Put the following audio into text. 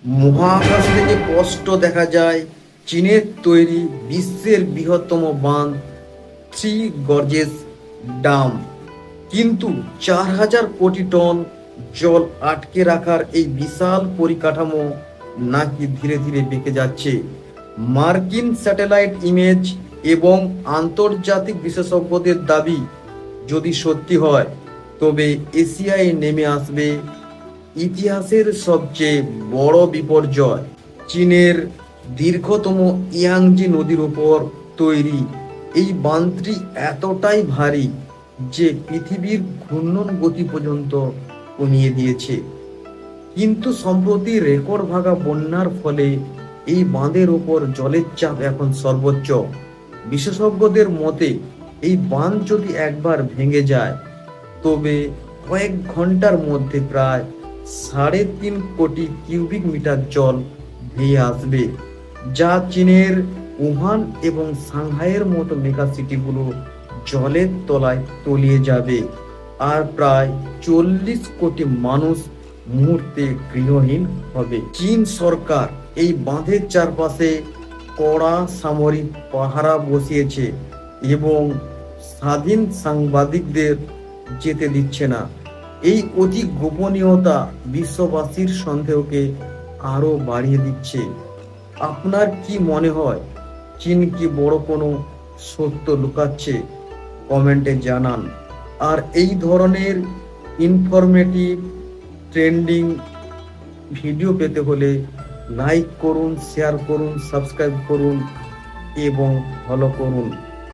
মহাকাশ থেকে স্পষ্ট দেখা যায় চীনের তৈরি বিশ্বের বৃহত্তম বাঁধ থ্রি গর্জেস ডাম। কিন্তু 4,000 কোটি টন জল আটকে রাখার এই বিশাল পরিকাঠামো নাকি ধীরে ধীরে বেঁকে যাচ্ছে। মার্কিন স্যাটেলাইট ইমেজ এবং আন্তর্জাতিক বিশেষজ্ঞদের দাবি যদি সত্যি হয়, তবে এশিয়ায় নেমে আসবে ইতিহাসের সবচেয়ে বড় বিপর্যয়। চীনের দীর্ঘতম ইয়াংজি নদীর উপর তৈরি এই বাঁধটি এতটাই ভারী যে পৃথিবীর ঘূর্ণন গতি পর্যন্ত কমিয়ে দিয়েছে। কিন্তু সম্প্রতি রেকর্ড ভাঙা বন্যার ফলে এই বাঁধের উপর জলের চাপ এখন সর্বোচ্চ। বিশেষজ্ঞদের মতে এই বাঁধ যদি একবার ভেঙে যায়, তবে কয়েক ঘন্টার মধ্যে প্রায় 3.5 কোটি কিউবিক মিটার জল ধেয়ে আসবে, যা চীনের উহান এবং সাংহাইয়ের মতো মেগা সিটিগুলো জলের তলায় তলিয়ে যাবে। আর প্রায় 40 কোটি মানুষ মুহূর্তে গৃহহীন হবে। চীন সরকার এই বাঁধের চারপাশে কড়া সামরিক পাহারা বসিয়েছে এবং স্বাধীন সাংবাদিকদের যেতে দিচ্ছে না। এই অতি গোপনীয়তা বিশ্ববাসীর সন্দেহকে আরো বাড়িয়ে দিচ্ছে। আপনার কি মনে হয়, চীন কি বড় কোনো সত্য লুকাচ্ছে? কমেন্টে জানান। আর এই ধরনের ইনফরমেটিভ ট্রেন্ডিং ভিডিও পেতে হলে লাইক করুন, শেয়ার করুন, সাবস্ক্রাইব করুন এবং ফলো করুন।